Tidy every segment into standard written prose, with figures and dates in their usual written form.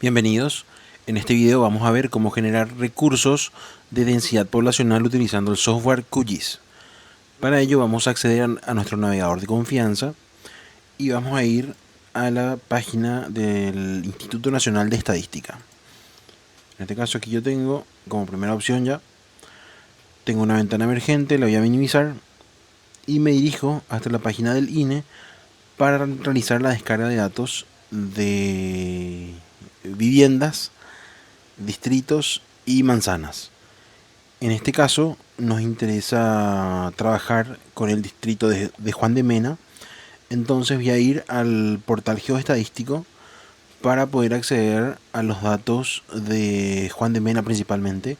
Bienvenidos. En este video vamos a ver cómo generar recursos de densidad poblacional utilizando el software QGIS. Para ello vamos a acceder a nuestro navegador de confianza y vamos a ir a la página del Instituto Nacional de Estadística. En este caso aquí yo tengo como primera opción tengo una ventana emergente, la voy a minimizar y me dirijo hasta la página del INE para realizar la descarga de datos de viviendas, distritos y manzanas. En este caso nos interesa trabajar con el distrito de Juan de Mena, entonces voy a ir al portal geoestadístico para poder acceder a los datos de Juan de Mena principalmente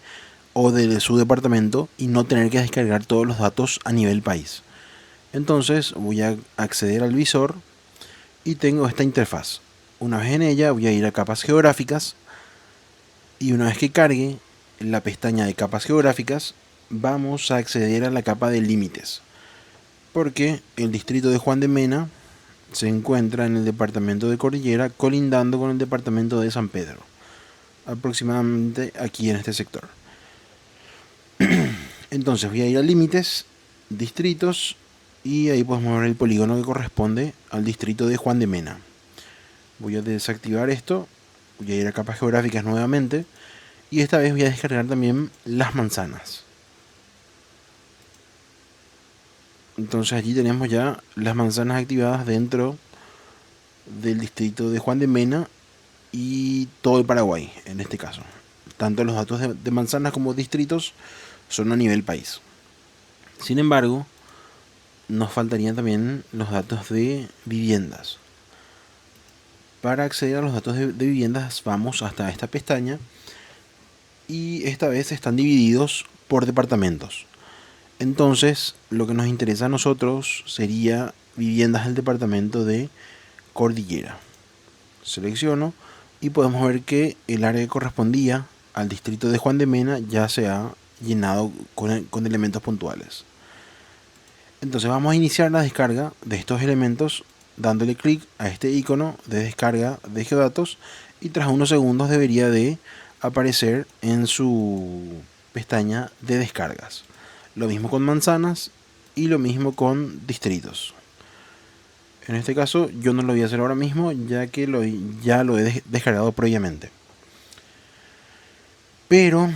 o de su departamento y no tener que descargar todos los datos a nivel país. Entonces voy a acceder al visor y tengo esta interfaz. Una vez en ella voy a ir a capas geográficas y una vez que cargue la pestaña de capas geográficas vamos a acceder a la capa de límites, porque el distrito de Juan de Mena se encuentra en el departamento de Cordillera colindando con el departamento de San Pedro, aproximadamente aquí en este sector. Entonces voy a ir a límites, distritos, y ahí podemos ver el polígono que corresponde al distrito de Juan de Mena. Voy a desactivar esto, voy a ir a capas geográficas nuevamente y esta vez voy a descargar también las manzanas. Entonces allí tenemos ya las manzanas activadas dentro del distrito de Juan de Mena y todo el Paraguay en este caso. Tanto los datos de manzanas como distritos son a nivel país. Sin embargo, nos faltarían también los datos de viviendas. Para acceder a los datos de viviendas vamos hasta esta pestaña y esta vez están divididos por departamentos. Entonces lo que nos interesa a nosotros sería viviendas del departamento de Cordillera. Selecciono y podemos ver que el área que correspondía al distrito de Juan de Mena ya se ha llenado con elementos puntuales. Entonces vamos a iniciar la descarga de estos elementos dándole clic a este icono de descarga de geodatos y tras unos segundos debería de aparecer en su pestaña de descargas. Lo mismo con manzanas y lo mismo con distritos. En este caso yo no lo voy a hacer ahora mismo ya que ya lo he descargado previamente. Pero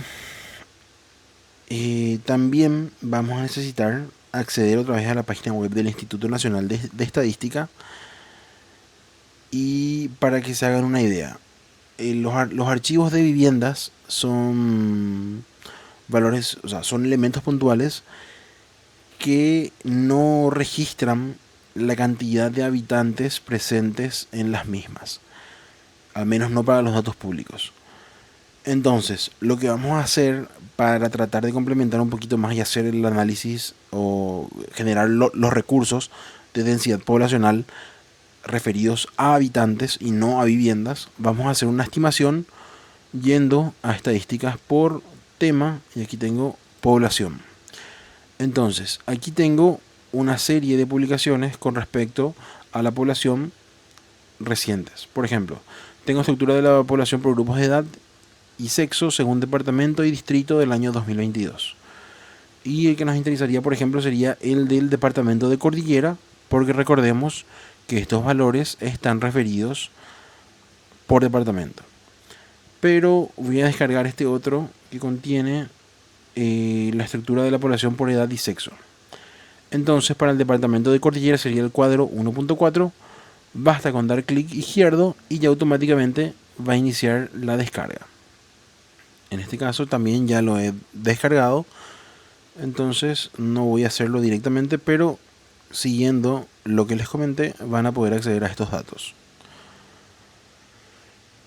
también vamos a necesitar acceder otra vez a la página web del Instituto Nacional de Estadística. Y para que se hagan una idea, los archivos de viviendas son valores, o sea, son elementos puntuales que no registran la cantidad de habitantes presentes en las mismas, al menos no para los datos públicos. Entonces, lo que vamos a hacer para tratar de complementar un poquito más y hacer el análisis o generar los recursos de densidad poblacional referidos a habitantes y no a viviendas, vamos a hacer una estimación yendo a estadísticas por tema y aquí tengo población. Entonces, aquí tengo una serie de publicaciones con respecto a la población recientes. Por ejemplo, tengo estructura de la población por grupos de edad y sexo según departamento y distrito del año 2022. Y el que nos interesaría, por ejemplo, sería el del departamento de Cordillera, porque recordemos que estos valores están referidos por departamento. Pero voy a descargar este otro que contiene la estructura de la población por edad y sexo. Entonces para el departamento de Cordillera sería el cuadro 1.4. Basta con dar clic izquierdo y ya automáticamente va a iniciar la descarga. En este caso también ya lo he descargado, entonces no voy a hacerlo directamente, pero siguiendo lo que les comenté van a poder acceder a estos datos.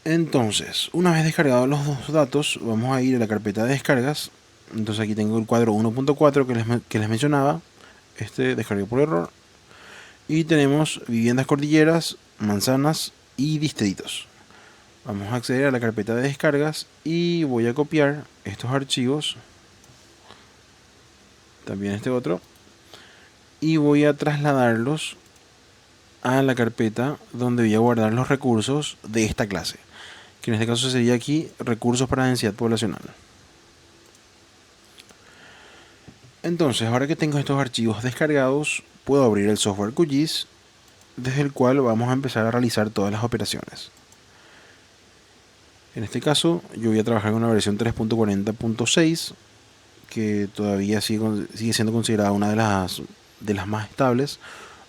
Entonces, una vez descargados los dos datos, vamos a ir a la carpeta de descargas. Entonces aquí tengo el cuadro 1.4 que les mencionaba, este descargué por error. Y tenemos viviendas cordilleras, manzanas y distritos. Vamos a acceder a la carpeta de descargas y voy a copiar estos archivos, también este otro, y voy a trasladarlos a la carpeta donde voy a guardar los recursos de esta clase, que en este caso sería aquí recursos para densidad poblacional. Entonces, ahora que tengo estos archivos descargados, puedo abrir el software QGIS, desde el cual vamos a empezar a realizar todas las operaciones. En este caso, yo voy a trabajar con una versión 3.40.6, que todavía sigue siendo considerada una de las más estables,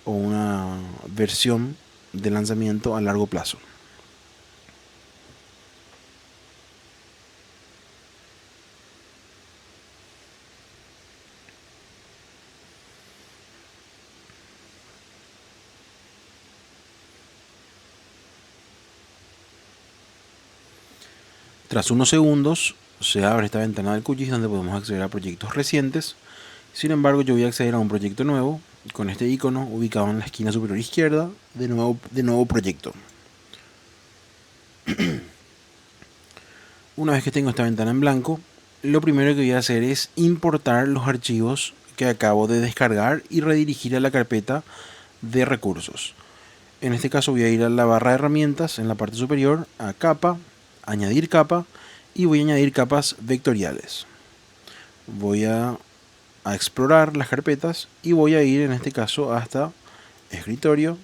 o una versión de lanzamiento a largo plazo. Tras unos segundos se abre esta ventana del QGIS donde podemos acceder a proyectos recientes. Sin embargo, yo voy a acceder a un proyecto nuevo con este icono ubicado en la esquina superior izquierda de nuevo proyecto. Una vez que tengo esta ventana en blanco, lo primero que voy a hacer es importar los archivos que acabo de descargar y redirigir a la carpeta de recursos. En este caso voy a ir a la barra de herramientas en la parte superior, a capa, añadir capa, y voy a añadir capas vectoriales. Voy a explorar las carpetas y voy a ir en este caso hasta escritorio.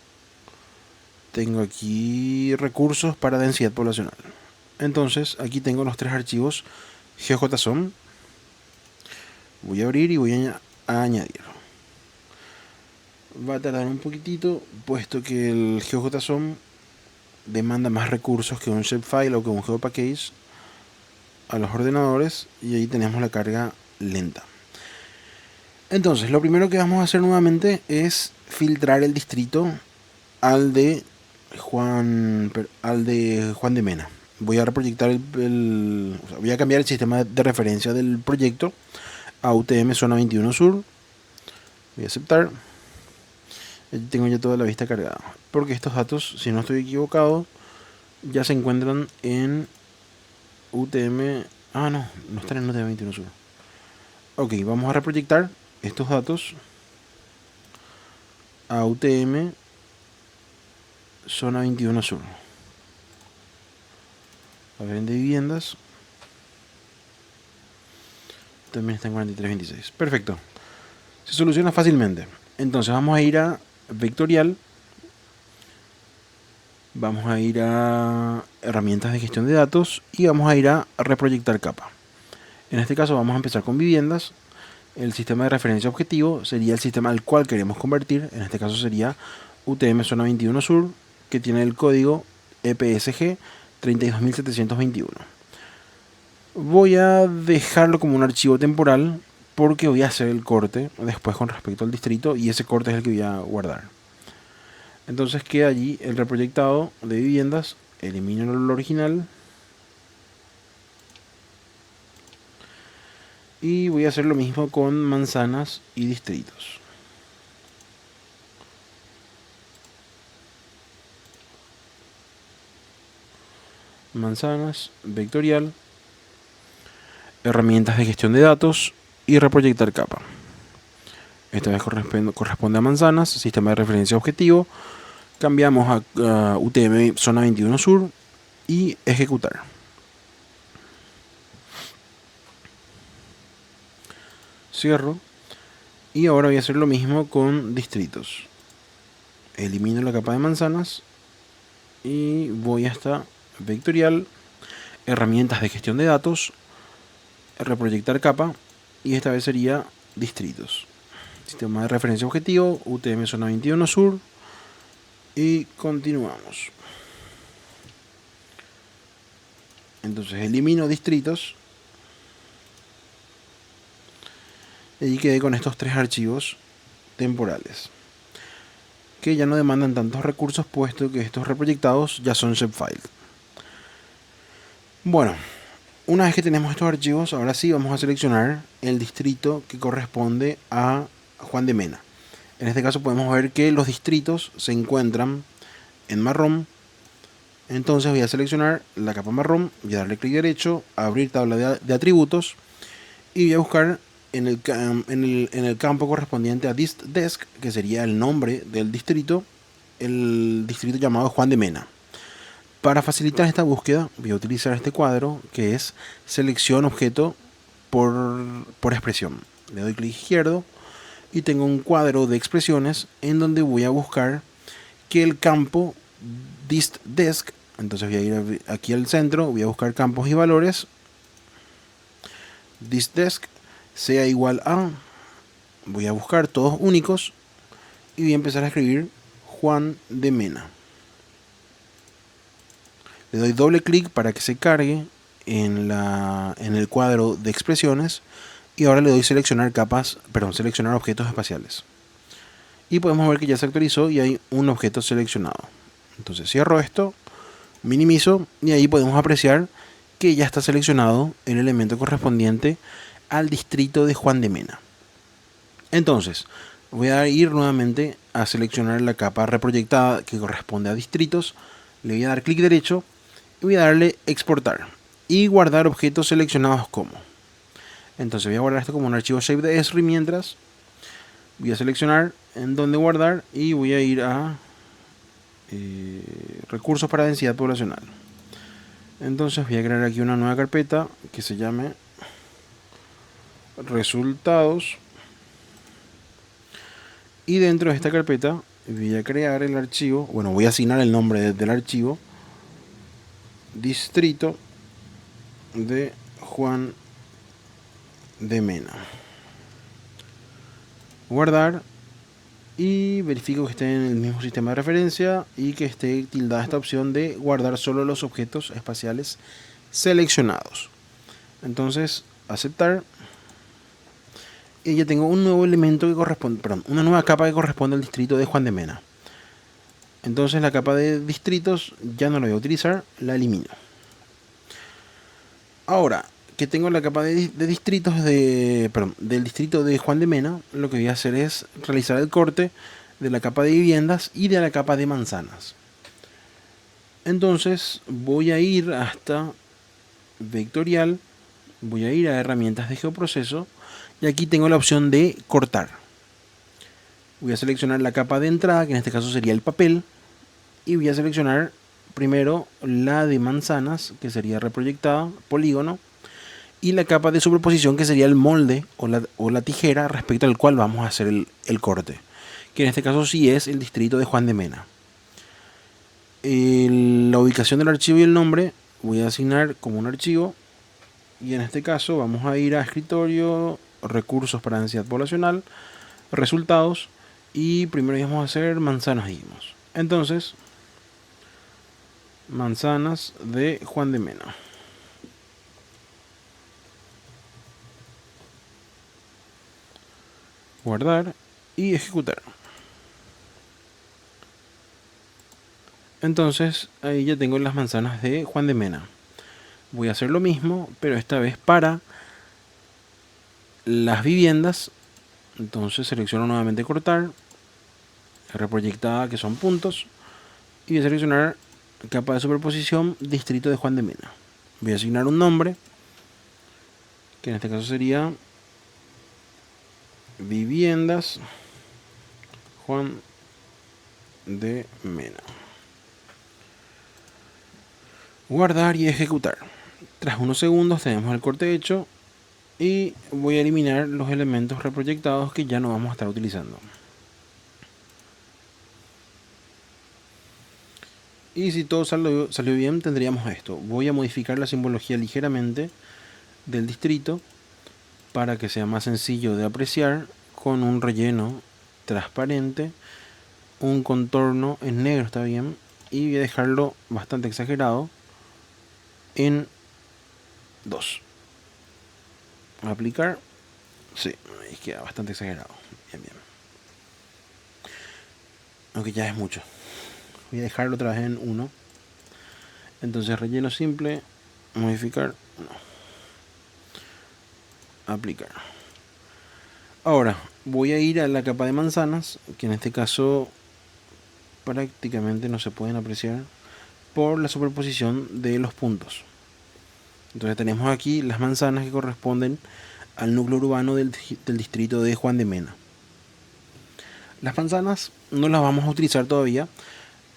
Tengo aquí recursos para densidad poblacional. Entonces aquí tengo los tres archivos GeoJSON. Voy a abrir y voy a añadir. Va a tardar un poquitito, puesto que el GeoJSON demanda más recursos que un shapefile o que un GeoPackage a los ordenadores, y ahí tenemos la carga lenta. Entonces, lo primero que vamos a hacer nuevamente es filtrar el distrito al de Juan de Mena. Voy a reproyectar voy a cambiar el sistema de referencia del proyecto a UTM Zona 21 Sur. Voy a aceptar. Tengo ya toda la vista cargada, porque estos datos, si no estoy equivocado, ya se encuentran en UTM. No están en UTM 21 Sur. Ok, vamos a reproyectar estos datos a UTM Zona 21 Sur. A ver, de viviendas también está en 4326. Perfecto, se soluciona fácilmente. Entonces vamos a ir a vectorial, vamos a ir a herramientas de gestión de datos y vamos a ir a reproyectar capa. En este caso vamos a empezar con viviendas. El sistema de referencia objetivo sería el sistema al cual queremos convertir. En este caso sería UTM Zona 21 Sur, que tiene el código EPSG 32721. Voy a dejarlo como un archivo temporal porque voy a hacer el corte después con respecto al distrito, y ese corte es el que voy a guardar. Entonces queda allí el reproyectado de viviendas. Elimino el original y voy a hacer lo mismo con manzanas y distritos. Manzanas, vectorial, herramientas de gestión de datos y reproyectar capa. Esta vez corresponde a manzanas, sistema de referencia objetivo. Cambiamos a UTM Zona 21 Sur y ejecutar. Cierro. Y ahora voy a hacer lo mismo con distritos. Elimino la capa de manzanas y voy hasta vectorial, herramientas de gestión de datos, reproyectar capa, y esta vez sería distritos. Sistema de referencia objetivo, UTM Zona 21 Sur, y continuamos. Entonces elimino distritos y allí quedé con estos tres archivos temporales que ya no demandan tantos recursos, puesto que estos reproyectados ya son shapefile. Bueno, una vez que tenemos estos archivos, ahora sí vamos a seleccionar el distrito que corresponde a Juan de Mena. En este caso podemos ver que los distritos se encuentran en marrón. Entonces voy a seleccionar la capa marrón, voy a darle clic derecho, abrir tabla de atributos, y voy a buscar en el campo correspondiente a DistDesc, que sería el nombre del distrito, el distrito llamado Juan de Mena. Para facilitar esta búsqueda voy a utilizar este cuadro que es selección objeto por expresión. Le doy clic izquierdo y tengo un cuadro de expresiones en donde voy a buscar que el campo distDesc, entonces voy a ir aquí al centro, voy a buscar campos y valores, distDesc sea igual a, voy a buscar todos únicos y voy a empezar a escribir Juan de Mena. Le doy doble clic para que se cargue en el cuadro de expresiones y ahora le doy seleccionar seleccionar objetos espaciales. Y podemos ver que ya se actualizó y hay un objeto seleccionado. Entonces cierro esto, minimizo y ahí podemos apreciar que ya está seleccionado el elemento correspondiente al distrito de Juan de Mena. Entonces voy a ir nuevamente a seleccionar la capa reproyectada que corresponde a distritos. Le voy a dar clic derecho y voy a darle exportar y guardar objetos seleccionados como. Entonces voy a guardar esto como un archivo shape de Esri mientras. Voy a seleccionar en dónde guardar y voy a ir a recursos para densidad poblacional. Entonces voy a crear aquí una nueva carpeta que se llame resultados y dentro de esta carpeta voy a crear el archivo, voy a asignar el nombre del archivo distrito de Juan de Mena. Guardar y verifico que esté en el mismo sistema de referencia y que esté tildada esta opción de guardar solo los objetos espaciales seleccionados. Entonces aceptar y ya tengo un nuevo elemento que corresponde, una nueva capa que corresponde al distrito de Juan de Mena. Entonces la capa de distritos ya no la voy a utilizar, la elimino. Ahora que tengo la capa de distritos del distrito de Juan de Mena, lo que voy a hacer es realizar el corte de la capa de viviendas y de la capa de manzanas. Entonces voy a ir hasta vectorial, voy a ir a herramientas de geoproceso y aquí tengo la opción de cortar. Voy a seleccionar la capa de entrada, que en este caso sería el papel, y voy a seleccionar primero la de manzanas, que sería reproyectada, polígono, y la capa de superposición, que sería el molde o la tijera respecto al cual vamos a hacer el corte, que en este caso sí es el distrito de Juan de Mena. La ubicación del archivo y el nombre voy a asignar como un archivo, y en este caso vamos a ir a escritorio, recursos para densidad poblacional, resultados, y primero vamos a hacer manzanas, dijimos. Entonces manzanas de Juan de Mena. Guardar y ejecutar. Entonces ahí ya tengo las manzanas de Juan de Mena. Voy a hacer lo mismo, pero esta vez para las viviendas. Entonces selecciono nuevamente cortar, reproyectada, que son puntos, y voy a seleccionar capa de superposición distrito de Juan de Mena. Voy a asignar un nombre, que en este caso sería viviendas Juan de Mena. Guardar y ejecutar. Tras unos segundos tenemos el corte hecho y voy a eliminar los elementos reproyectados que ya no vamos a estar utilizando. Y si todo salió bien, tendríamos esto. Voy a modificar la simbología ligeramente del distrito para que sea más sencillo de apreciar, con un relleno transparente, un contorno en negro, está bien, y voy a dejarlo bastante exagerado en 2. Aplicar. Sí, ahí queda bastante exagerado. Bien, bien. Aunque ya es mucho. Voy a dejarlo otra vez en 1. Entonces relleno simple, modificar, no. Aplicar. Ahora voy a ir a la capa de manzanas, que en este caso prácticamente no se pueden apreciar por la superposición de los puntos. Entonces tenemos aquí las manzanas que corresponden al núcleo urbano del distrito de Juan de Mena. Las manzanas no las vamos a utilizar todavía,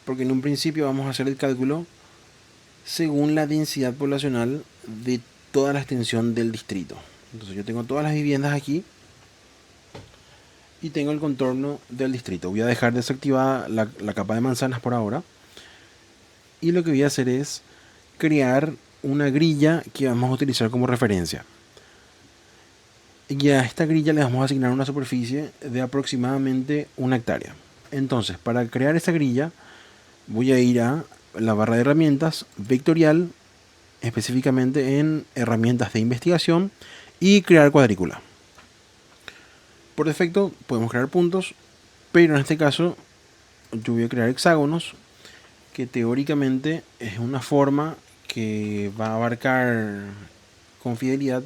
porque en un principio vamos a hacer el cálculo según la densidad poblacional de toda la extensión del distrito. Entonces yo tengo todas las viviendas aquí y tengo el contorno del distrito. Voy a dejar desactivada la capa de manzanas por ahora. Y lo que voy a hacer es crear una grilla que vamos a utilizar como referencia. Y a esta grilla le vamos a asignar una superficie de aproximadamente 1 hectárea. Entonces, para crear esta grilla, voy a ir a la barra de herramientas vectorial, específicamente en herramientas de investigación, y crear cuadrícula. Por defecto podemos crear puntos, pero en este caso yo voy a crear hexágonos, que teóricamente es una forma que va a abarcar con fidelidad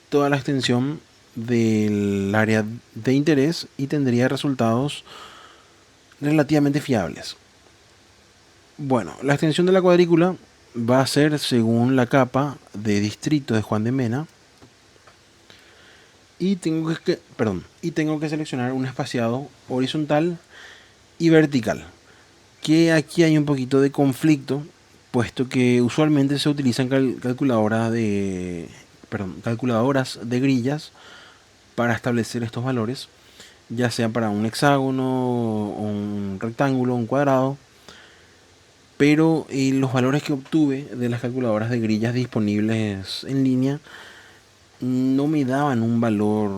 toda la extensión del área de interés y tendría resultados relativamente fiables. Bueno, la extensión de la cuadrícula va a ser según la capa de distrito de Juan de Mena y tengo que seleccionar un espaciado horizontal y vertical, que aquí hay un poquito de conflicto, puesto que usualmente se utilizan calculadoras de grillas para establecer estos valores, ya sea para un hexágono, un rectángulo, un cuadrado. Pero los valores que obtuve de las calculadoras de grillas disponibles en línea no me daban un valor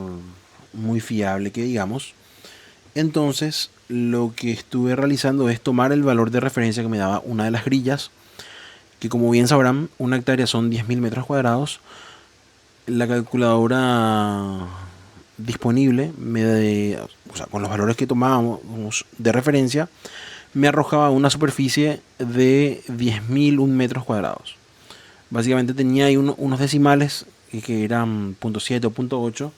muy fiable, que digamos. Entonces lo que estuve realizando es tomar el valor de referencia que me daba una de las grillas, que como bien sabrán, 1 hectárea son 10.000 metros cuadrados. La calculadora disponible, con los valores que tomábamos de referencia, me arrojaba una superficie de 10.001 metros cuadrados. Básicamente tenía ahí unos decimales que eran 0.7 o 0.8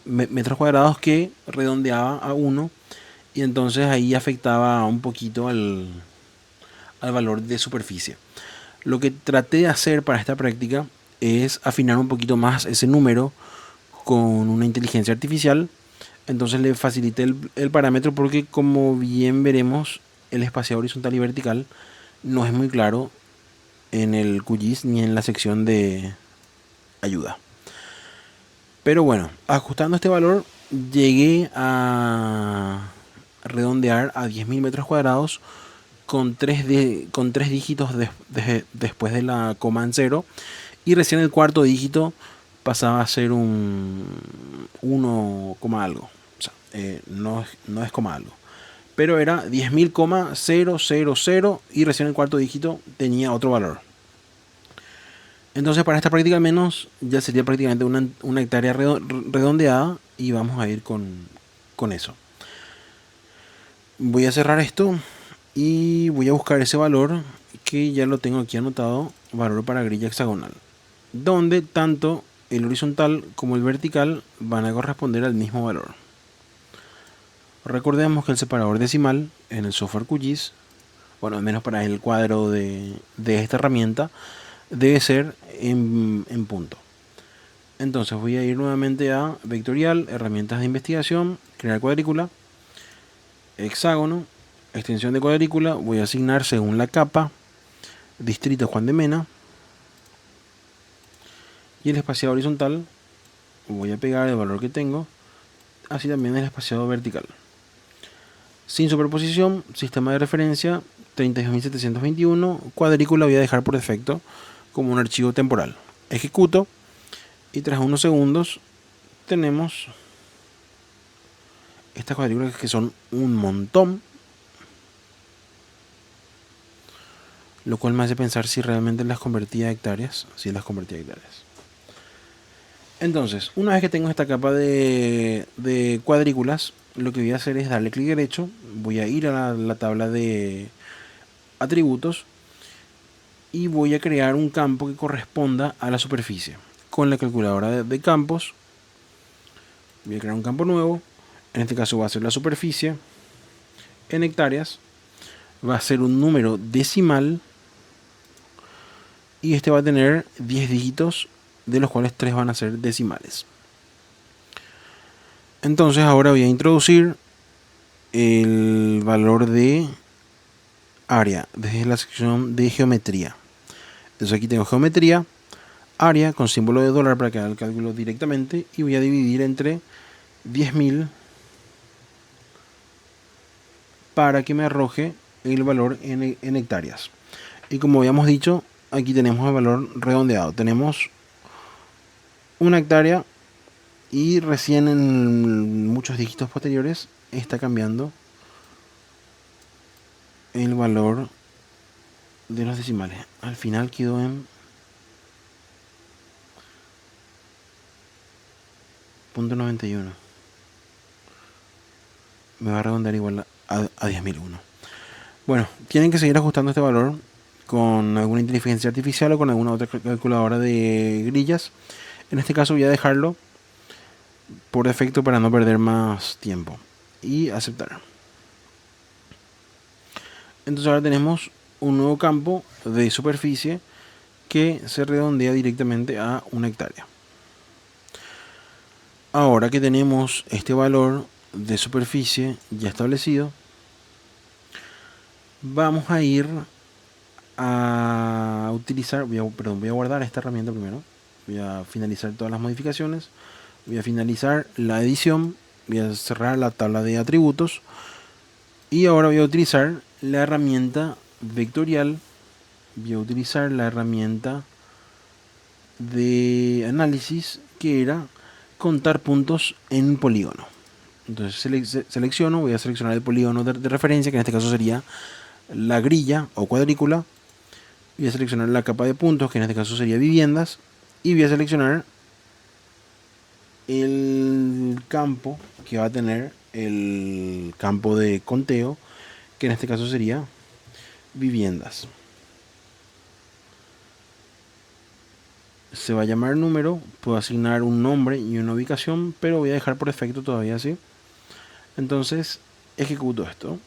metros cuadrados que redondeaba a 1, y entonces ahí afectaba un poquito al valor de superficie. Lo que traté de hacer para esta práctica es afinar un poquito más ese número con una inteligencia artificial. Entonces le facilité el parámetro porque, como bien veremos, el espaciado horizontal y vertical no es muy claro en el QGIS ni en la sección de ayuda. Pero bueno, ajustando este valor llegué a redondear a 10.000 metros cuadrados con 3 dígitos después de la coma en cero, y recién el cuarto dígito pasaba a ser un 1, algo. O sea, no es coma algo, pero era 10.000,000 y recién el cuarto dígito tenía otro valor. Entonces para esta práctica al menos ya sería prácticamente una hectárea redondeada, y vamos a ir con eso. Voy a cerrar esto y voy a buscar ese valor que ya lo tengo aquí anotado, valor para grilla hexagonal, donde tanto el horizontal como el vertical van a corresponder al mismo valor. Recordemos que el separador decimal en el software QGIS, bueno, al menos para el cuadro de esta herramienta, debe ser en punto. Entonces voy a ir nuevamente a vectorial, herramientas de investigación, crear cuadrícula, hexágono, extensión de cuadrícula, voy a asignar según la capa, distrito Juan de Mena, y el espaciado horizontal voy a pegar el valor que tengo, así también el espaciado vertical. Sin superposición, sistema de referencia 32.721, cuadrícula voy a dejar por defecto como un archivo temporal. Ejecuto y tras unos segundos tenemos estas cuadrículas que son un montón, lo cual me hace pensar si realmente las convertía a hectáreas. Sí, las convertía a hectáreas. Entonces, una vez que tengo esta capa de cuadrículas, lo que voy a hacer es darle clic derecho, voy a ir a la tabla de atributos y voy a crear un campo que corresponda a la superficie. Con la calculadora de campos voy a crear un campo nuevo, en este caso va a ser la superficie en hectáreas, va a ser un número decimal y este va a tener 10 dígitos, de los cuales 3 van a ser decimales. Entonces ahora voy a introducir el valor de área desde la sección de geometría. Entonces aquí tengo geometría, área con símbolo de dólar para que haga el cálculo directamente, y voy a dividir entre 10.000 para que me arroje el valor en hectáreas. Y como habíamos dicho, aquí tenemos el valor redondeado. Tenemos una hectárea y recién en muchos dígitos posteriores está cambiando el valor de los decimales. Al final quedó en .91. Me va a redondear igual a 10.001. Bueno, tienen que seguir ajustando este valor con alguna inteligencia artificial o con alguna otra calculadora de grillas. En este caso voy a dejarlo por defecto para no perder más tiempo. Y aceptar. Entonces ahora tenemos un nuevo campo de superficie que se redondea directamente a una hectárea. Ahora que tenemos este valor de superficie ya establecido, vamos a ir a utilizar, voy a guardar esta herramienta primero, voy a finalizar todas las modificaciones, voy a finalizar la edición, voy a cerrar la tabla de atributos y ahora voy a utilizar la herramienta vectorial, voy a utilizar la herramienta de análisis que era contar puntos en polígono. Entonces selecciono, voy a seleccionar el polígono de referencia, que en este caso sería la grilla o cuadrícula. Voy a seleccionar la capa de puntos, que en este caso sería viviendas, y voy a seleccionar el campo que va a tener el campo de conteo, que en este caso sería viviendas. Se va a llamar número, puedo asignar un nombre y una ubicación, pero voy a dejar por defecto todavía así. Entonces ejecuto esto.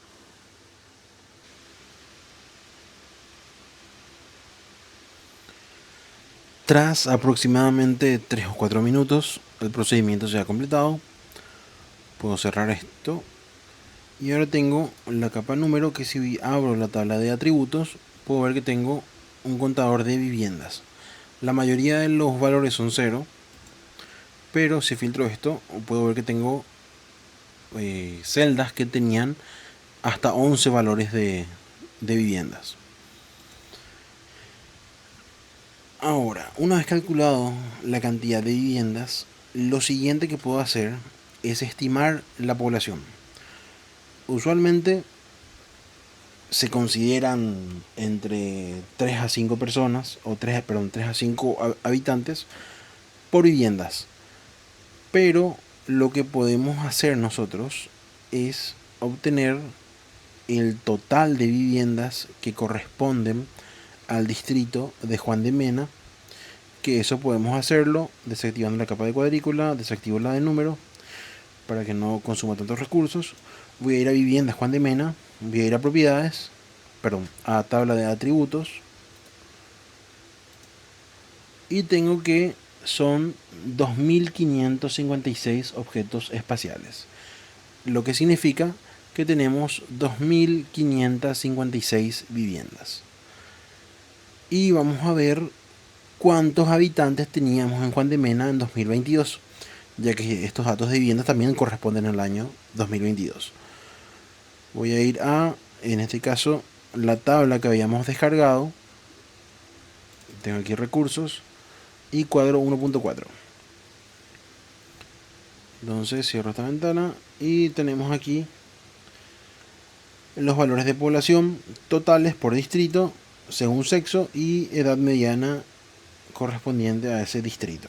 Tras aproximadamente 3 o 4 minutos, el procedimiento se ha completado. Puedo cerrar esto. Y ahora tengo la capa número, que si abro la tabla de atributos, puedo ver que tengo un contador de viviendas. La mayoría de los valores son 0, pero si filtro esto, puedo ver que tengo celdas que tenían hasta 11 valores de viviendas. Ahora, una vez calculado la cantidad de viviendas, lo siguiente que puedo hacer es estimar la población. Usualmente se consideran entre 3 a 5 personas, o 3 a 5 habitantes por viviendas. Pero lo que podemos hacer nosotros es obtener el total de viviendas que corresponden al distrito de Juan de Mena, que eso podemos hacerlo desactivando la capa de cuadrícula, desactivo la de número para que no consuma tantos recursos. Voy a ir a viviendas Juan de Mena, voy a ir a propiedades, a tabla de atributos, y tengo que son 2556 objetos espaciales, lo que significa que tenemos 2556 viviendas. Y vamos a ver cuántos habitantes teníamos en Juan de Mena en 2022, ya que estos datos de viviendas también corresponden al año 2022. Voy a ir a, en este caso, la tabla que habíamos descargado. Tengo aquí recursos y cuadro 1.4. Entonces cierro esta ventana y tenemos aquí los valores de población totales por distrito según sexo y edad mediana correspondiente a ese distrito.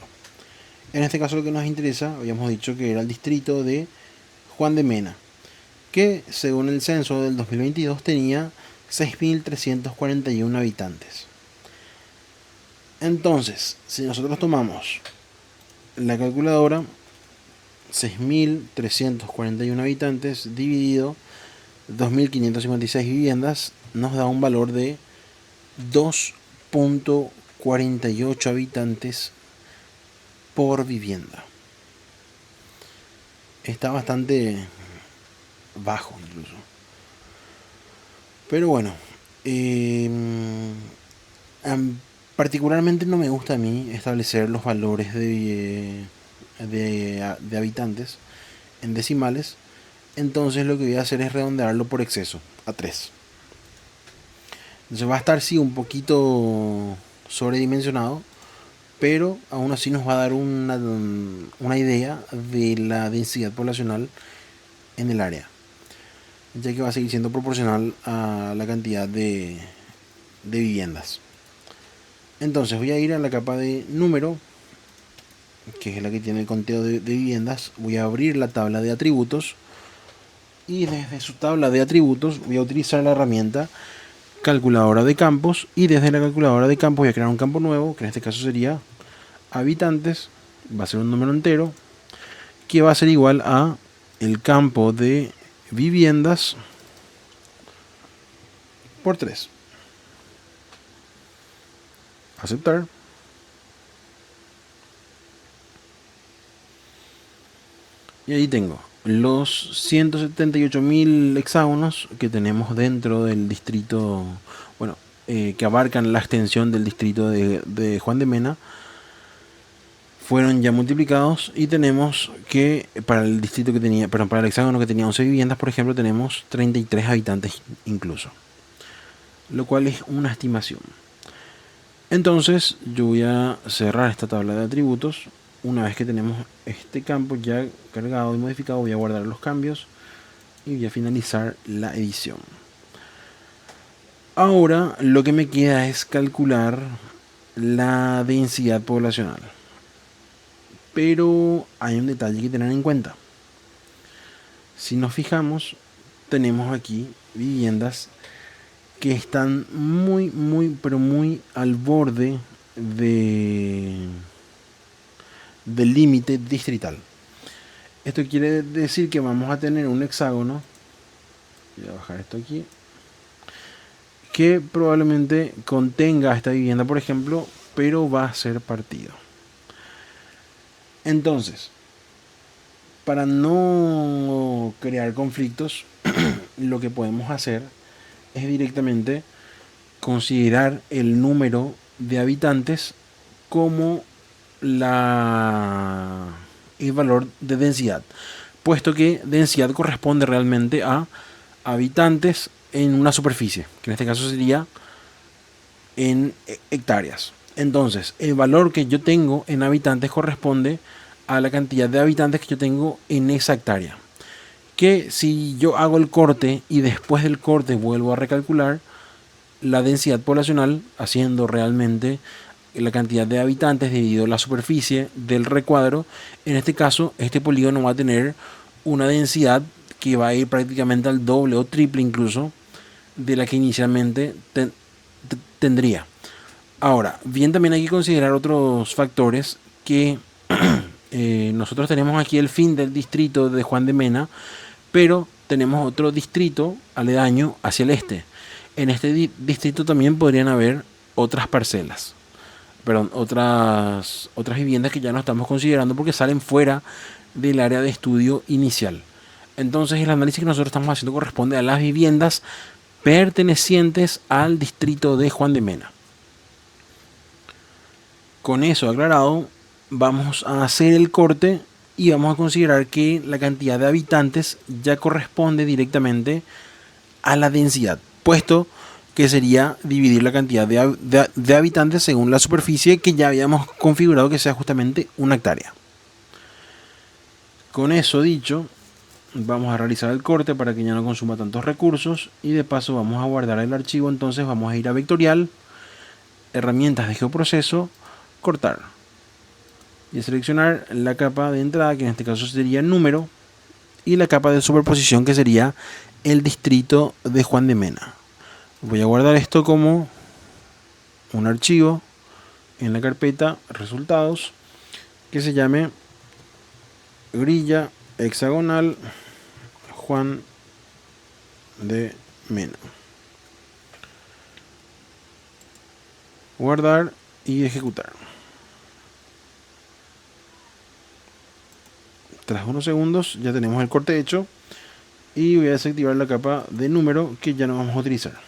En este caso lo que nos interesa, habíamos dicho que era el distrito de Juan de Mena, que según el censo del 2022 tenía 6.341 habitantes. Entonces, si nosotros tomamos la calculadora, 6.341 habitantes dividido 2.556 viviendas, nos da un valor de 2.48 habitantes por vivienda. Está bastante bajo incluso. Pero bueno, Particularmente no me gusta a mí establecer los valores de habitantes en decimales. Entonces lo que voy a hacer es redondearlo por exceso a 3. Entonces va a estar sí un poquito sobredimensionado, pero aún así nos va a dar una idea de la densidad poblacional en el área, ya que va a seguir siendo proporcional a la cantidad de viviendas. Entonces voy a ir a la capa de número, que es la que tiene el conteo de viviendas. Voy a abrir la tabla de atributos y desde su tabla de atributos voy a utilizar la herramienta calculadora de campos, y desde la calculadora de campos voy a crear un campo nuevo, que en este caso sería habitantes. Va a ser un número entero que va a ser igual a el campo de viviendas por 3. Aceptar. Y ahí tengo los 178.000 hexágonos que tenemos dentro del distrito, bueno, que abarcan la extensión del distrito de Juan de Mena. Fueron ya multiplicados y tenemos que para el distrito que tenía, perdón, para el hexágono que tenía 11 viviendas, por ejemplo, tenemos 33 habitantes incluso, lo cual es una estimación. Entonces yo voy a cerrar esta tabla de atributos. Una vez que tenemos este campo ya cargado y modificado, voy a guardar los cambios y voy a finalizar la edición. Ahora lo que me queda es calcular la densidad poblacional. Pero hay un detalle que tener en cuenta. Si nos fijamos, tenemos aquí viviendas que están pero muy al borde del límite distrital. Esto quiere decir que vamos a tener un hexágono, voy a bajar esto aquí, que probablemente contenga esta vivienda, por ejemplo, pero va a ser partido. Entonces, para no crear conflictos, lo que podemos hacer es directamente considerar el número de habitantes como el valor de densidad, puesto que densidad corresponde realmente a habitantes en una superficie, que en este caso sería en hectáreas. Entonces, el valor que yo tengo en habitantes corresponde a la cantidad de habitantes que yo tengo en esa hectárea. Que si yo hago el corte y después del corte vuelvo a recalcular la densidad poblacional, haciendo realmente la cantidad de habitantes dividido la superficie del recuadro, en este caso este polígono va a tener una densidad que va a ir prácticamente al doble o triple incluso de la que inicialmente tendría. Ahora, bien, también hay que considerar otros factores que nosotros tenemos aquí el fin del distrito de Juan de Mena, pero tenemos otro distrito aledaño hacia el este. En este distrito también podrían haber otras parcelas, perdón, otras viviendas que ya no estamos considerando porque salen fuera del área de estudio inicial. Entonces el análisis que nosotros estamos haciendo corresponde a las viviendas pertenecientes al distrito de Juan de Mena. Con eso aclarado, vamos a hacer el corte y vamos a considerar que la cantidad de habitantes ya corresponde directamente a la densidad, puesto que sería dividir la cantidad de habitantes según la superficie que ya habíamos configurado que sea justamente una hectárea. Con eso dicho, vamos a realizar el corte para que ya no consuma tantos recursos y de paso vamos a guardar el archivo. Entonces vamos a ir a vectorial, herramientas de geoproceso, cortar y seleccionar la capa de entrada, que en este caso sería el número, y la capa de superposición, que sería el distrito de Juan de Mena. Voy a guardar esto como un archivo en la carpeta resultados que se llame grilla hexagonal Juan de Mena. Guardar y ejecutar. Tras unos segundos ya tenemos el corte hecho y voy a desactivar la capa de número que ya no vamos a utilizar.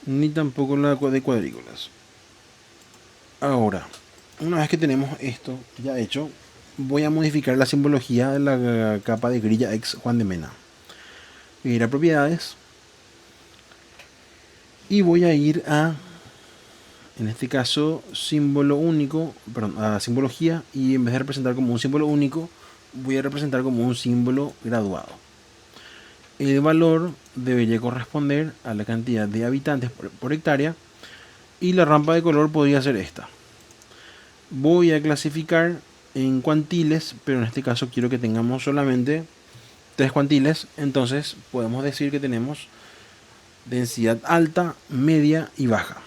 ni tampoco la de cuadrículas. Ahora, una vez que tenemos esto ya hecho, voy a modificar la simbología de la capa de grilla ex Juan de Mena. Voy a ir a propiedades y voy a ir a, en este caso, símbolo único, perdón, a simbología, y en vez de representar como un símbolo único, voy a representar como un símbolo graduado. El valor debería corresponder a la cantidad de habitantes por hectárea y la rampa de color podría ser esta. Voy a clasificar en cuantiles, pero en este caso quiero que tengamos solamente 3 cuantiles, entonces podemos decir que tenemos densidad alta, media y baja.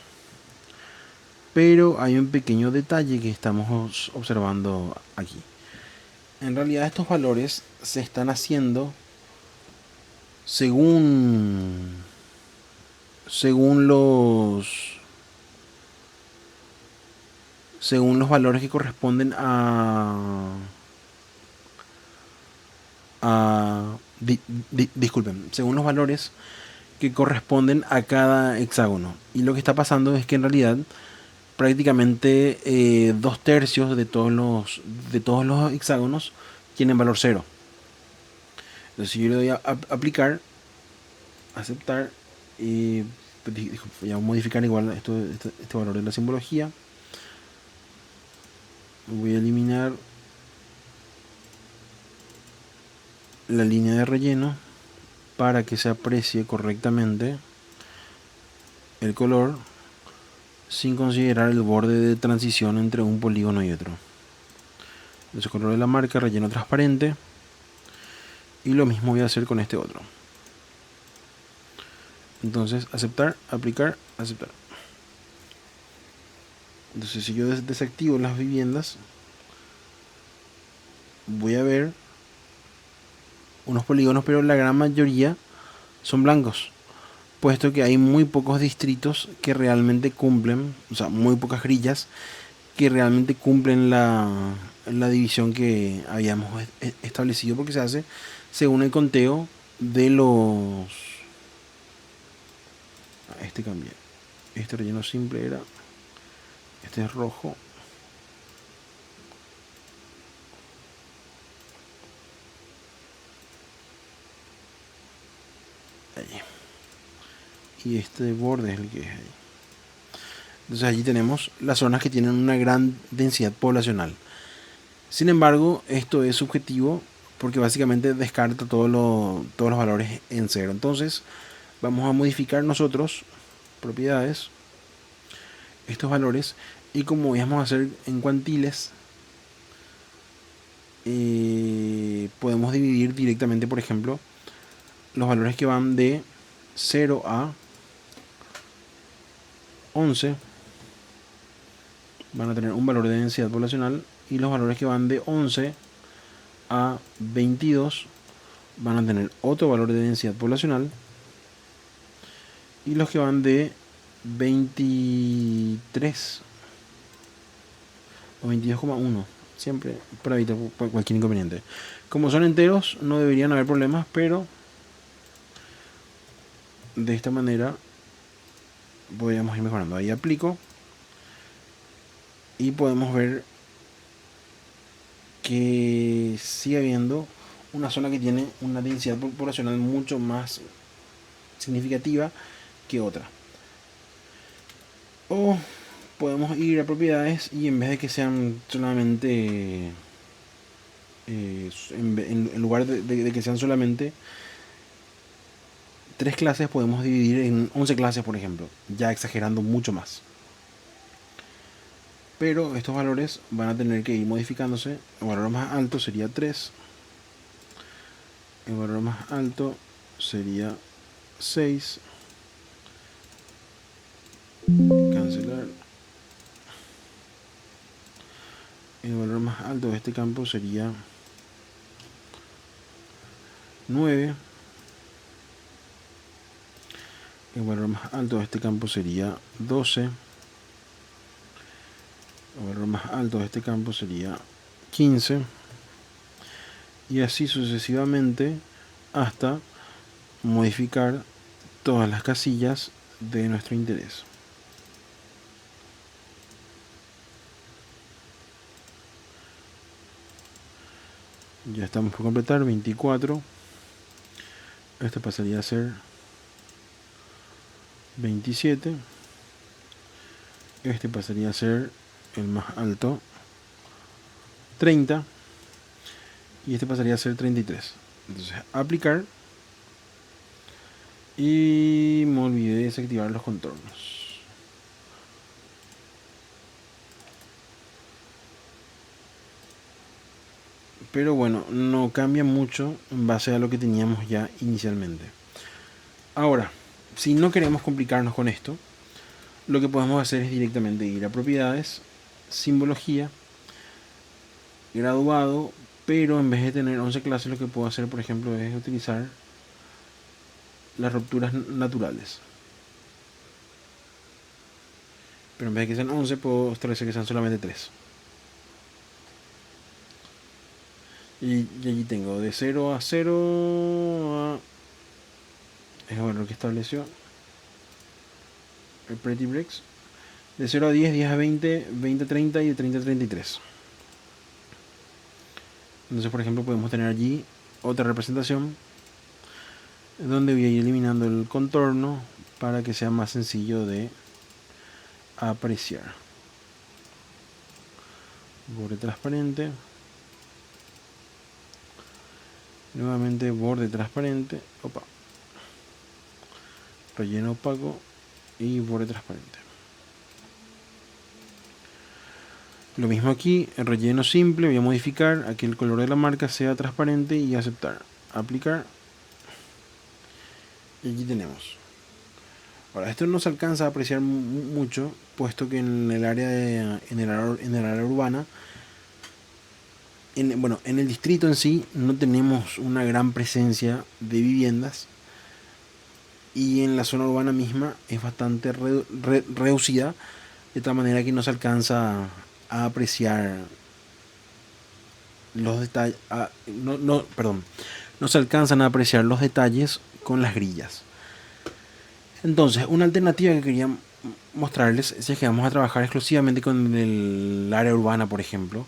Pero hay un pequeño detalle que estamos observando aquí. En realidad estos valores se están haciendo según los valores que corresponden disculpen, según los valores que corresponden a cada hexágono. Y lo que está pasando es que en realidad prácticamente 2/3 de todos los hexágonos tienen valor 0. Entonces si yo le doy a aplicar, aceptar, y voy a modificar igual este valor de la simbología. Voy a eliminar la línea de relleno para que se aprecie correctamente el color sin considerar el borde de transición entre un polígono y otro. Entonces color de la marca, relleno transparente, y lo mismo voy a hacer con este otro. Entonces aceptar, aplicar, aceptar. Entonces si yo desactivo las viviendas, voy a ver unos polígonos, pero la gran mayoría son blancos, puesto que hay muy pocos distritos que realmente cumplen, o sea, muy pocas grillas que realmente cumplen la división que habíamos establecido, porque se hace según el conteo de los... Este cambié. Este relleno simple era... Este es rojo. Allí. Y este borde es el que es ahí. Entonces allí tenemos las zonas que tienen una gran densidad poblacional. Sin embargo, esto es subjetivo porque básicamente descarta todos los valores en cero. Entonces vamos a modificar nosotros propiedades, estos valores, y como vamos a hacer en cuantiles, podemos dividir directamente, por ejemplo, los valores que van de 0 a 11 van a tener un valor de densidad poblacional, y los valores que van de 11 a 22 van a tener otro valor de densidad poblacional, y los que van de 23 o 22,1, siempre para evitar cualquier inconveniente. Como son enteros no deberían haber problemas, pero de esta manera podríamos ir mejorando. Ahí aplico y podemos ver que sigue habiendo una zona que tiene una densidad poblacional mucho más significativa que otra. O podemos ir a propiedades y en vez de que sean solamente en lugar de que sean solamente 3 clases, podemos dividir en 11 clases, por ejemplo, ya exagerando mucho más. Pero estos valores van a tener que ir modificándose. El valor más alto sería 3, el valor más alto sería 6, cancelar. El valor más alto de este campo sería 9. El valor más alto de este campo sería 12. El valor más alto de este campo sería 15. Y así sucesivamente hasta modificar todas las casillas de nuestro interés. Ya estamos por completar 24. Este pasaría a ser 27. Este pasaría a ser el más alto, 30. Y este pasaría a ser 33. Entonces, aplicar. Y me olvidé de desactivar los contornos. Pero bueno, no cambia mucho en base a lo que teníamos ya inicialmente. Ahora, si no queremos complicarnos con esto, lo que podemos hacer es directamente ir a propiedades, simbología, graduado, pero en vez de tener 11 clases, lo que puedo hacer, por ejemplo, es utilizar las rupturas naturales. Pero en vez de que sean 11, puedo establecer que sean solamente 3. Y allí tengo de 0 a 0 a... Es bueno lo que estableció el Pretty Bricks. De 0 a 10, 10 a 20, 20 a 30 y de 30 a 33. Entonces, por ejemplo, podemos tener allí otra representación donde voy a ir eliminando el contorno para que sea más sencillo de apreciar. Borde transparente. Nuevamente borde transparente. Opa. Relleno opaco y borde transparente. Lo mismo aquí, el relleno simple, voy a modificar a que el color de la marca sea transparente y aceptar. Aplicar. Y aquí tenemos. Ahora, esto no se alcanza a apreciar mucho, puesto que en el área en el área urbana, en el distrito en sí, no tenemos una gran presencia de viviendas. Y en la zona urbana misma es bastante reducida, de tal manera que no se alcanza a apreciar los detalles. No se alcanzan a apreciar los detalles con las grillas. Entonces, una alternativa que quería mostrarles es que vamos a trabajar exclusivamente con el área urbana, por ejemplo.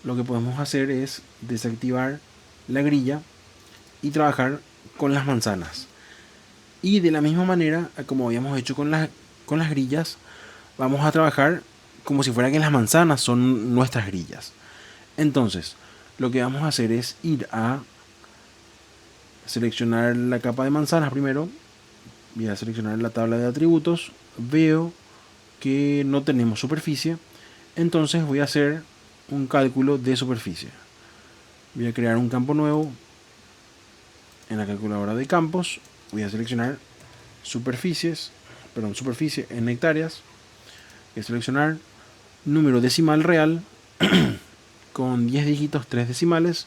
Lo que podemos hacer es desactivar la grilla y trabajar con las manzanas. Y de la misma manera, como habíamos hecho con las grillas, vamos a trabajar como si fuera que las manzanas son nuestras grillas. Entonces, lo que vamos a hacer es ir a seleccionar la capa de manzanas primero. Voy a seleccionar la tabla de atributos. Veo que no tenemos superficie. Entonces voy a hacer un cálculo de superficie. Voy a crear un campo nuevo en la calculadora de campos. Voy a seleccionar superficie en hectáreas. Voy a seleccionar número decimal real con 10 dígitos, 3 decimales.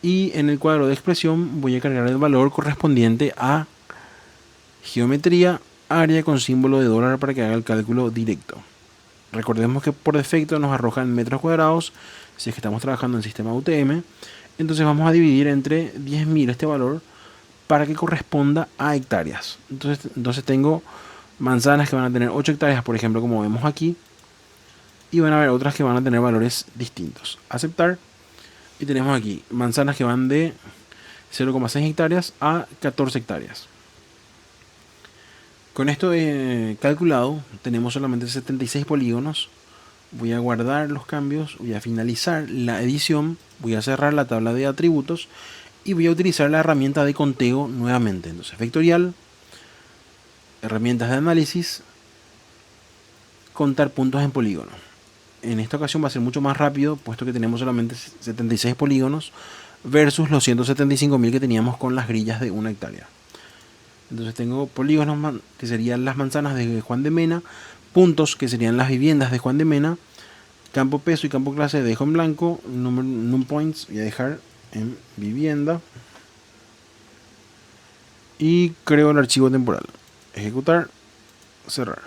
Y en el cuadro de expresión voy a cargar el valor correspondiente a geometría, área con símbolo de dólar para que haga el cálculo directo. Recordemos que por defecto nos arroja en metros cuadrados si es que estamos trabajando en sistema UTM. Entonces vamos a dividir entre 10.000 este valor para que corresponda a hectáreas. Entonces tengo manzanas que van a tener 8 hectáreas, por ejemplo, como vemos aquí. Y van a haber otras que van a tener valores distintos. Aceptar. Y tenemos aquí manzanas que van de 0,6 hectáreas a 14 hectáreas. Con esto calculado, tenemos solamente 76 polígonos. Voy a guardar los cambios, voy a finalizar la edición, voy a cerrar la tabla de atributos y voy a utilizar la herramienta de conteo nuevamente. Entonces, vectorial, herramientas de análisis, contar puntos en polígono. En esta ocasión va a ser mucho más rápido, puesto que tenemos solamente 76 polígonos versus los 175.000 que teníamos con las grillas de 1 hectárea. Entonces tengo polígonos que serían las manzanas de Juan de Mena, puntos que serían las viviendas de Juan de Mena, campo peso y campo clase dejo en blanco, num points voy a dejar en vivienda y creo el archivo temporal. Ejecutar, cerrar.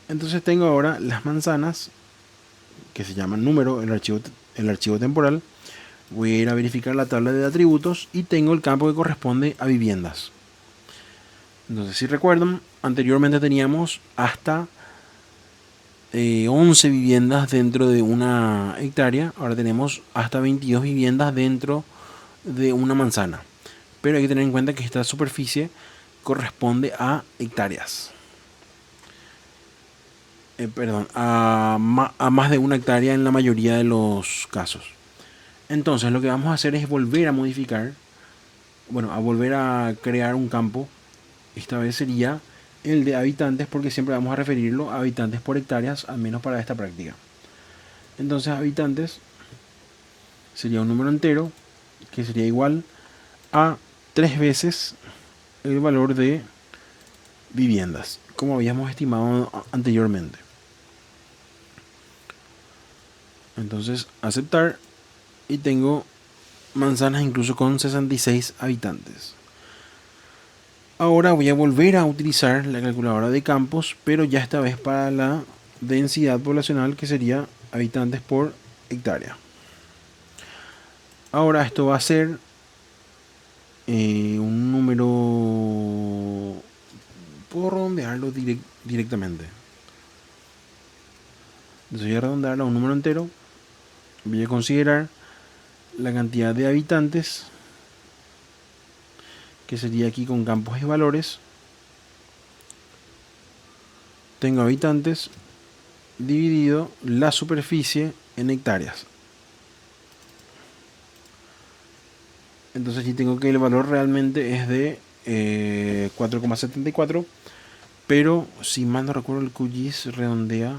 Entonces tengo ahora las manzanas que se llaman número, el archivo temporal. Voy a ir a verificar la tabla de atributos y tengo el campo que corresponde a viviendas. Entonces, si recuerdan, anteriormente teníamos hasta 11 viviendas dentro de una hectárea. Ahora tenemos hasta 22 viviendas dentro de una manzana. Pero hay que tener en cuenta que esta superficie corresponde a hectáreas. Perdón, a más de una hectárea en la mayoría de los casos. Entonces lo que vamos a hacer es volver a modificar, bueno, a volver a crear un campo. Esta vez sería el de habitantes, porque siempre vamos a referirlo a habitantes por hectáreas, al menos para esta práctica. Entonces habitantes sería un número entero que sería igual a 3 veces el valor de viviendas, como habíamos estimado anteriormente. Entonces aceptar, y tengo manzanas incluso con 66 habitantes. Ahora voy a volver a utilizar la calculadora de campos, pero ya esta vez para la densidad poblacional, que sería habitantes por hectárea. Ahora esto va a ser un número, puedo redondearlo directamente. Entonces voy a redondearlo a un número entero. Voy a considerar la cantidad de habitantes, que sería aquí con campos y valores. Tengo habitantes dividido la superficie en hectáreas. Entonces aquí tengo que el valor realmente es de 4,74, pero si mal no recuerdo el QGIS redondea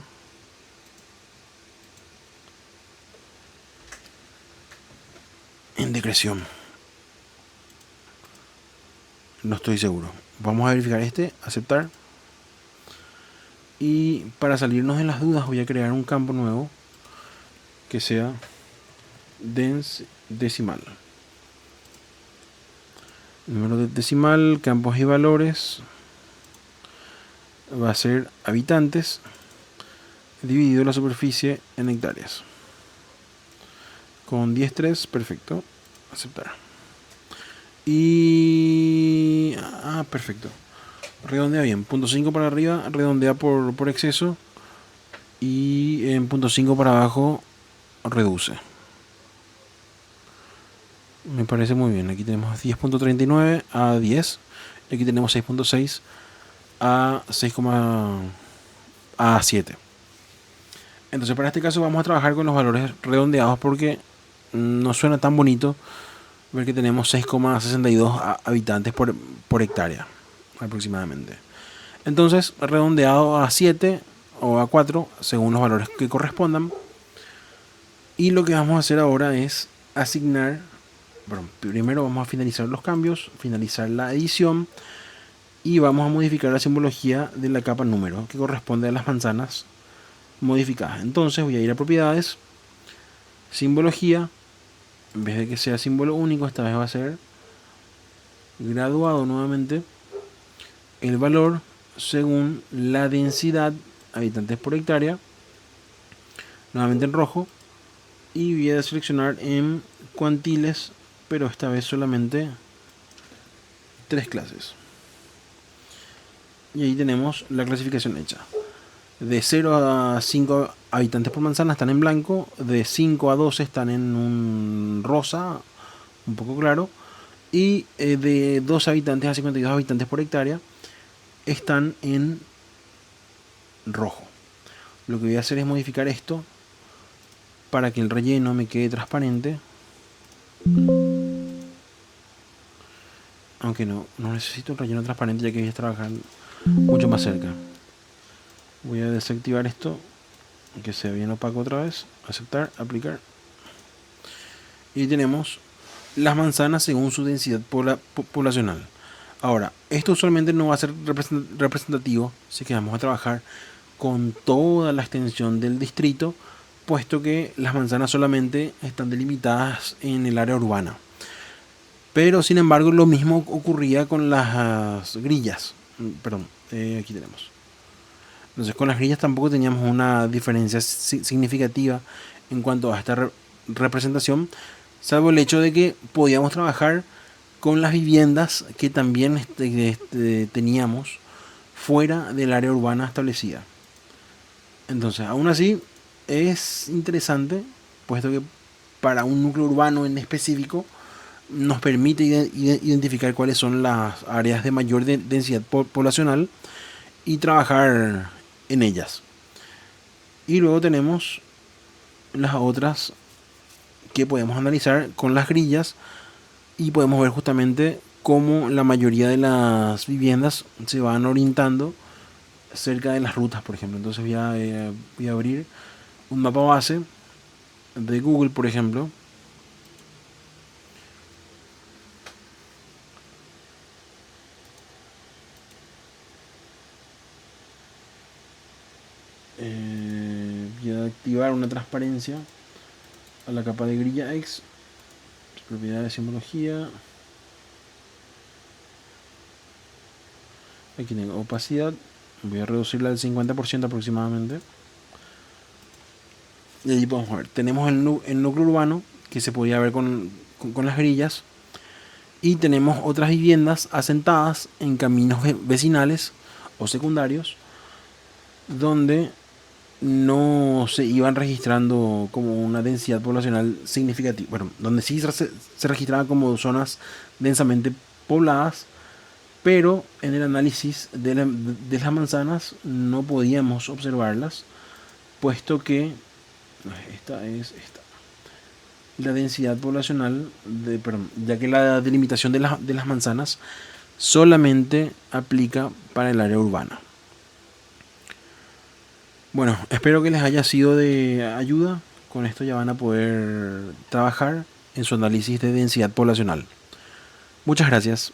en decreción. No estoy seguro. Vamos a verificar aceptar. Y para salirnos de las dudas voy a crear un campo nuevo que sea decimal. Número decimal, campos y valores, va a ser habitantes dividido la superficie en hectáreas. Con 10,3, perfecto. Aceptar. Y... perfecto. Redondea bien. 0.5 para arriba, redondea por exceso. Y en 0.5 para abajo, reduce. Me parece muy bien. Aquí tenemos 10.39 a 10. Y aquí tenemos 6.6 a 6, a 7. Entonces para este caso vamos a trabajar con los valores redondeados, porque no suena tan bonito ver que tenemos 6,62 habitantes por hectárea aproximadamente. Entonces redondeado a 7 o a 4 según los valores que correspondan. Y lo que vamos a hacer ahora es asignar, bueno, primero vamos a finalizar los cambios, finalizar la edición, y vamos a modificar la simbología de la capa número que corresponde a las manzanas modificadas. Entonces voy a ir a propiedades, simbología. En vez de que sea símbolo único, esta vez va a ser graduado nuevamente el valor según la densidad habitantes por hectárea, nuevamente en rojo. Y voy a seleccionar en cuantiles, pero esta vez solamente 3 clases. Y ahí tenemos la clasificación hecha. De 0 a 5 habitantes por manzana están en blanco. De 5 a 12 están en un rosa, un poco claro. Y de 2 habitantes a 52 habitantes por hectárea están en rojo. Lo que voy a hacer es modificar esto para que el relleno me quede transparente. Aunque no necesito un relleno transparente, ya que voy a trabajar mucho más cerca. Voy a desactivar esto, que sea bien opaco otra vez. Aceptar, aplicar. Y tenemos las manzanas según su densidad poblacional. Ahora, esto usualmente no va a ser representativo si que vamos a trabajar con toda la extensión del distrito, puesto que las manzanas solamente están delimitadas en el área urbana. Pero sin embargo lo mismo ocurría con las grillas. Perdón, aquí tenemos. Entonces con las grillas tampoco teníamos una diferencia significativa en cuanto a esta representación, salvo el hecho de que podíamos trabajar con las viviendas que también teníamos fuera del área urbana establecida. Entonces, aún así, es interesante, puesto que para un núcleo urbano en específico nos permite identificar cuáles son las áreas de mayor densidad poblacional y trabajar en ellas. Y luego tenemos las otras que podemos analizar con las grillas y podemos ver justamente cómo la mayoría de las viviendas se van orientando cerca de las rutas, por ejemplo. Entonces voy a abrir un mapa base de Google, por ejemplo. Voy a activar una transparencia a la capa de grilla X, propiedades de simbología. Aquí tengo opacidad, voy a reducirla al 50% aproximadamente. Y allí podemos ver, tenemos el núcleo urbano que se podía ver con las grillas. Y tenemos otras viviendas asentadas en caminos vecinales o secundarios donde no se iban registrando como una densidad poblacional significativa. Bueno, donde sí se registraban como zonas densamente pobladas, pero en el análisis de las manzanas no podíamos observarlas, puesto que la densidad poblacional, perdón, ya que la delimitación de las manzanas solamente aplica para el área urbana. Bueno, espero que les haya sido de ayuda. Con esto ya van a poder trabajar en su análisis de densidad poblacional. Muchas gracias.